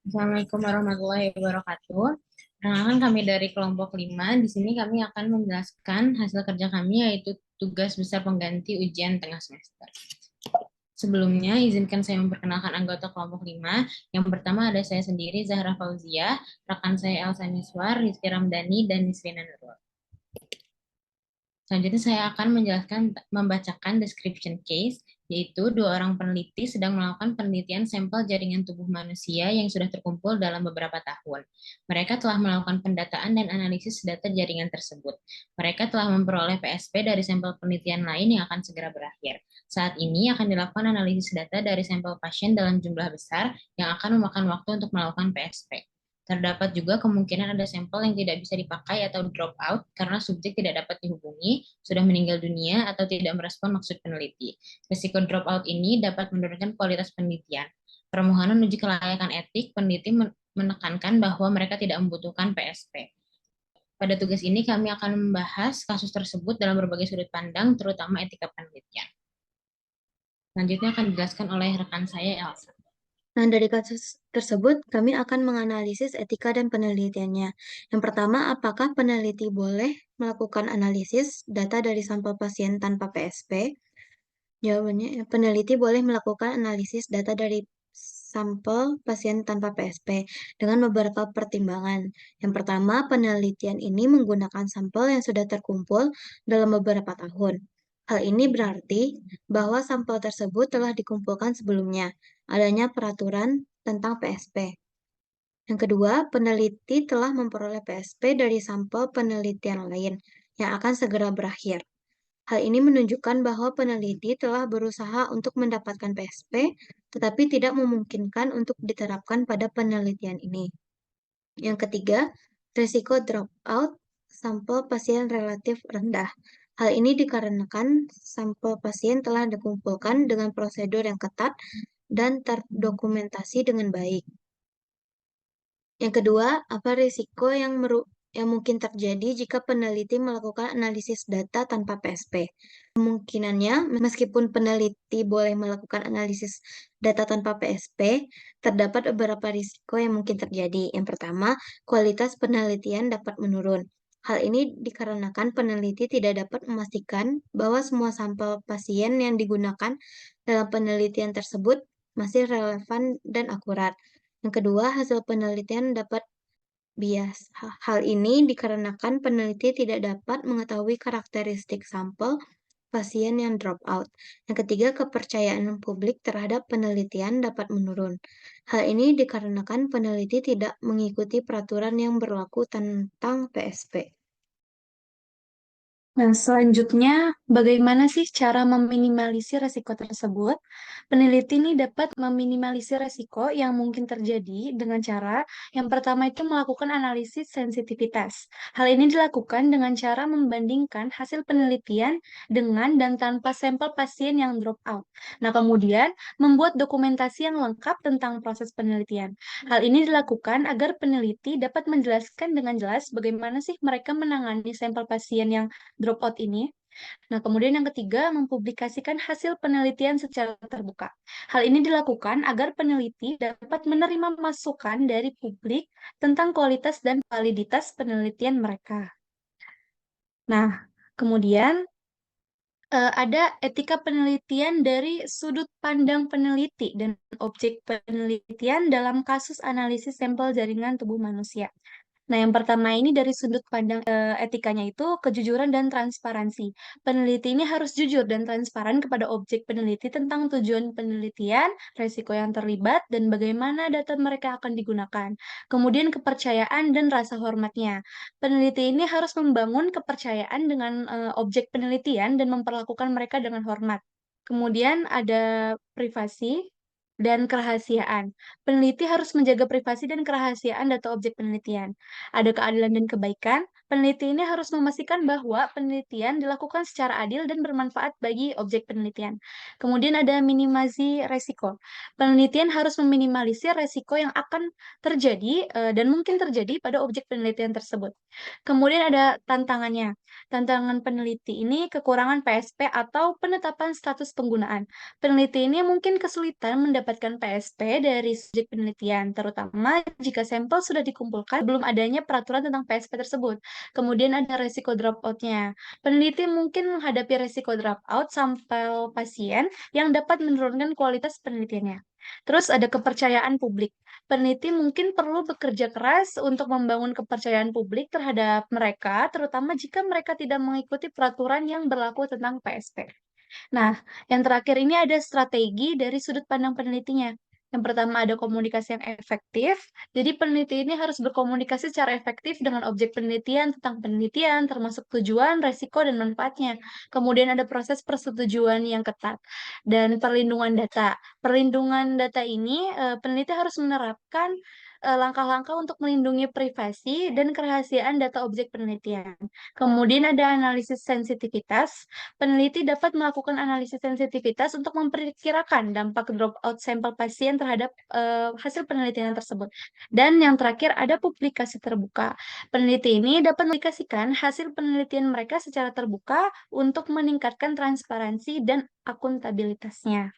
Assalamualaikum warahmatullahi wabarakatuh. Perkenalkan kami dari kelompok 5. Di sini kami akan menjelaskan hasil kerja kami yaitu tugas besar pengganti ujian tengah semester. Sebelumnya, izinkan saya memperkenalkan anggota kelompok 5. Yang pertama ada saya sendiri, Zahra Fauzia, rekan saya Elsa Miswar, Rizky Ramdhani, dan Nisrina Nurul. Selanjutnya saya akan membacakan description case, yaitu dua orang peneliti sedang melakukan penelitian sampel jaringan tubuh manusia yang sudah terkumpul dalam beberapa tahun. Mereka telah melakukan pendataan dan analisis data jaringan tersebut. Mereka telah memperoleh PSP dari sampel penelitian lain yang akan segera berakhir. Saat ini akan dilakukan analisis data dari sampel pasien dalam jumlah besar yang akan memakan waktu untuk melakukan PSP. Terdapat juga kemungkinan ada sampel yang tidak bisa dipakai atau drop out karena subjek tidak dapat dihubungi, sudah meninggal dunia, atau tidak merespon maksud peneliti. Risiko drop out ini dapat menurunkan kualitas penelitian. Permohonan uji kelayakan etik, peneliti menekankan bahwa mereka tidak membutuhkan PSP. Pada tugas ini kami akan membahas kasus tersebut dalam berbagai sudut pandang, terutama etika penelitian. Selanjutnya akan dijelaskan oleh rekan saya, Elsa. Nah, dari kasus tersebut, kami akan menganalisis etika dan penelitiannya. Yang pertama, apakah peneliti boleh melakukan analisis data dari sampel pasien tanpa PSP? Jawabannya, peneliti boleh melakukan analisis data dari sampel pasien tanpa PSP dengan beberapa pertimbangan. Yang pertama, penelitian ini menggunakan sampel yang sudah terkumpul dalam beberapa tahun. Hal ini berarti bahwa sampel tersebut telah dikumpulkan sebelumnya, adanya peraturan tentang PSP. Yang kedua, peneliti telah memperoleh PSP dari sampel penelitian lain yang akan segera berakhir. Hal ini menunjukkan bahwa peneliti telah berusaha untuk mendapatkan PSP, tetapi tidak memungkinkan untuk diterapkan pada penelitian ini. Yang ketiga, risiko dropout sampel pasien relatif rendah. Hal ini dikarenakan sampel pasien telah dikumpulkan dengan prosedur yang ketat dan terdokumentasi dengan baik. Yang kedua, apa risiko yang mungkin terjadi jika peneliti melakukan analisis data tanpa PSP? Kemungkinannya, meskipun peneliti boleh melakukan analisis data tanpa PSP, terdapat beberapa risiko yang mungkin terjadi. Yang pertama, kualitas penelitian dapat menurun. Hal ini dikarenakan peneliti tidak dapat memastikan bahwa semua sampel pasien yang digunakan dalam penelitian tersebut masih relevan dan akurat. Yang kedua, hasil penelitian dapat bias. Hal ini dikarenakan peneliti tidak dapat mengetahui karakteristik sampel pasien yang drop out. Yang ketiga, kepercayaan publik terhadap penelitian dapat menurun. Hal ini dikarenakan peneliti tidak mengikuti peraturan yang berlaku tentang PSP. Nah, selanjutnya, bagaimana sih cara meminimalisir resiko tersebut? Peneliti ini dapat meminimalisir resiko yang mungkin terjadi dengan cara yang pertama itu melakukan analisis sensitivitas. Hal ini dilakukan dengan cara membandingkan hasil penelitian dengan dan tanpa sampel pasien yang drop out. Nah, kemudian membuat dokumentasi yang lengkap tentang proses penelitian. Hal ini dilakukan agar peneliti dapat menjelaskan dengan jelas bagaimana sih mereka menangani sampel pasien yang dropout ini. Nah, kemudian yang ketiga, mempublikasikan hasil penelitian secara terbuka. Hal ini dilakukan agar peneliti dapat menerima masukan dari publik tentang kualitas dan validitas penelitian mereka. Nah, kemudian ada etika penelitian dari sudut pandang peneliti dan objek penelitian dalam kasus analisis sampel jaringan tubuh manusia. Nah, yang pertama ini dari sudut pandang etikanya itu kejujuran dan transparansi. Peneliti ini harus jujur dan transparan kepada objek peneliti tentang tujuan penelitian, resiko yang terlibat, dan bagaimana data mereka akan digunakan. Kemudian kepercayaan dan rasa hormatnya. Peneliti ini harus membangun kepercayaan dengan objek penelitian dan memperlakukan mereka dengan hormat. Kemudian ada privasi dan kerahasiaan. Peneliti harus menjaga privasi dan kerahasiaan data objek penelitian. Ada keadilan dan kebaikan. Peneliti ini harus memastikan bahwa penelitian dilakukan secara adil dan bermanfaat bagi objek penelitian. Kemudian ada minimasi resiko. Penelitian harus meminimalisir resiko yang akan terjadi dan mungkin terjadi pada objek penelitian tersebut. Kemudian ada tantangannya. Tantangan peneliti ini kekurangan PSP atau penetapan status penggunaan. Peneliti ini mungkin kesulitan mendapatkan PSP dari subjek penelitian, terutama jika sampel sudah dikumpulkan belum adanya peraturan tentang PSP tersebut. Kemudian ada resiko dropout-nya. Peneliti mungkin menghadapi resiko dropout sampel pasien yang dapat menurunkan kualitas penelitiannya. Terus ada kepercayaan publik. Peneliti mungkin perlu bekerja keras untuk membangun kepercayaan publik terhadap mereka, terutama jika mereka tidak mengikuti peraturan yang berlaku tentang PSP. Nah, yang terakhir ini ada strategi dari sudut pandang penelitinya. Yang pertama ada komunikasi yang efektif. Jadi peneliti ini harus berkomunikasi secara efektif dengan objek penelitian tentang penelitian, termasuk tujuan, resiko, dan manfaatnya. Kemudian ada proses persetujuan yang ketat dan perlindungan data. Perlindungan data ini peneliti harus menerapkan langkah-langkah untuk melindungi privasi dan kerahasiaan data objek penelitian. Kemudian ada analisis sensitivitas. Peneliti dapat melakukan analisis sensitivitas untuk memperkirakan dampak dropout sampel pasien terhadap hasil penelitian tersebut. Dan yang terakhir ada publikasi terbuka. Peneliti ini dapat mempublikasikan hasil penelitian mereka secara terbuka untuk meningkatkan transparansi dan akuntabilitasnya.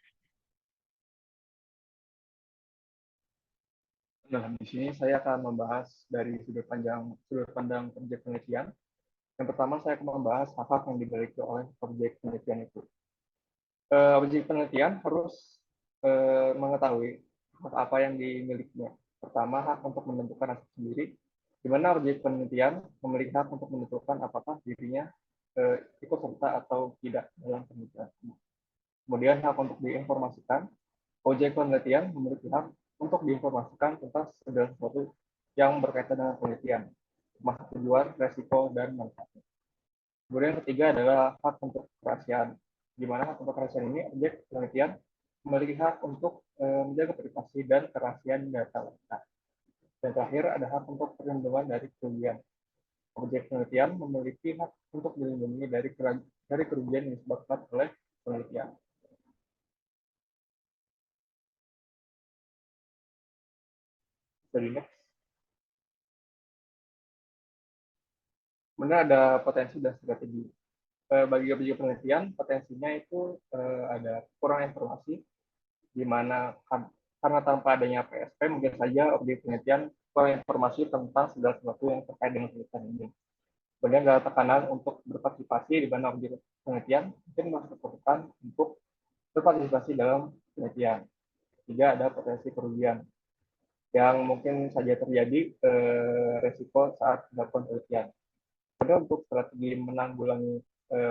Nah, di sini saya akan membahas dari sudut pandang objek penelitian. Yang pertama, saya akan membahas hak yang dimiliki oleh objek penelitian itu. Objek penelitian harus mengetahui hak apa yang dimilikinya. Pertama, hak untuk menentukan hasil sendiri, di mana objek penelitian memiliki hak untuk menentukan apakah dirinya ikut serta atau tidak dalam penelitian. Kemudian, hak untuk diinformasikan. Objek penelitian memiliki hak untuk diinformasikan tentang segala sesuatu yang berkaitan dengan penelitian, termasuk tujuan, resiko, dan manfaatnya. Kemudian yang ketiga adalah hak untuk kerahasiaan, di mana hak untuk kerahasiaan ini objek penelitian memiliki hak untuk menjaga privasi dan kerahasiaan data data. Dan terakhir ada hak untuk perlindungan dari kerugian. Objek penelitian memiliki hak untuk dilindungi dari kerugian yang disebabkan oleh penelitian. Jadi next. Kemudian ada potensi dan strategi. Bagi objek penelitian, potensinya itu ada kurang informasi, di mana karena tanpa adanya PSP, mungkin saja objek penelitian kurang informasi tentang segala sesuatu yang terkait dengan penelitian ini. Kemudian ada tekanan untuk berpartisipasi, di mana objek penelitian mungkin masih kesulitan untuk berpartisipasi dalam penelitian. Ketiga, ada potensi kerugian yang mungkin saja terjadi resiko saat melakukan penelitian. Kemudian untuk strategi menanggulangi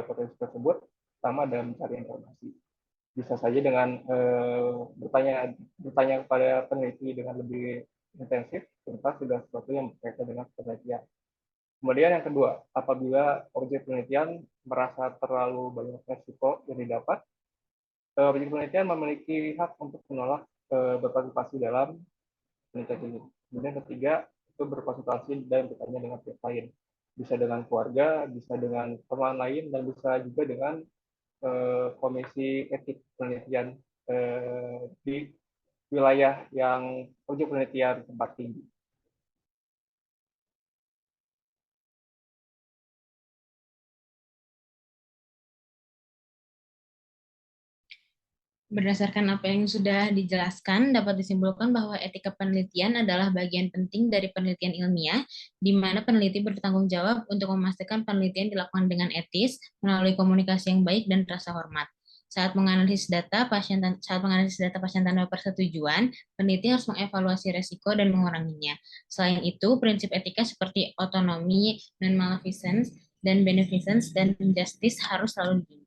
potensi tersebut, pertama adalah mencari informasi. Bisa saja dengan bertanya kepada peneliti dengan lebih intensif tentang segala sesuatu yang berkaitan dengan penelitian. Kemudian yang kedua, apabila objek penelitian merasa terlalu banyak resiko yang didapat, objek penelitian memiliki hak untuk menolak berpartisipasi dalam penelitian ini. Kemudian yang ketiga, itu berkonsultasi dan bertanya dengan pihak lain. Bisa dengan keluarga, bisa dengan teman lain, dan bisa juga dengan komisi etik penelitian di wilayah yang objek penelitian tempat tinggi. Berdasarkan apa yang sudah dijelaskan, dapat disimpulkan bahwa etika penelitian adalah bagian penting dari penelitian ilmiah, di mana peneliti bertanggung jawab untuk memastikan penelitian dilakukan dengan etis, melalui komunikasi yang baik dan rasa hormat. Saat menganalisis data pasien tanpa persetujuan, peneliti harus mengevaluasi resiko dan menguranginya. Selain itu, prinsip etika seperti otonomi, non-maleficence, dan beneficence dan justice harus selalu dijunjung.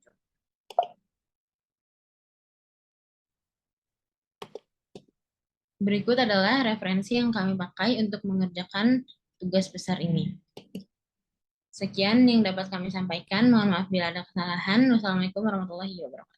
Berikut adalah referensi yang kami pakai untuk mengerjakan tugas besar ini. Sekian yang dapat kami sampaikan. Mohon maaf bila ada kesalahan. Wassalamualaikum warahmatullahi wabarakatuh.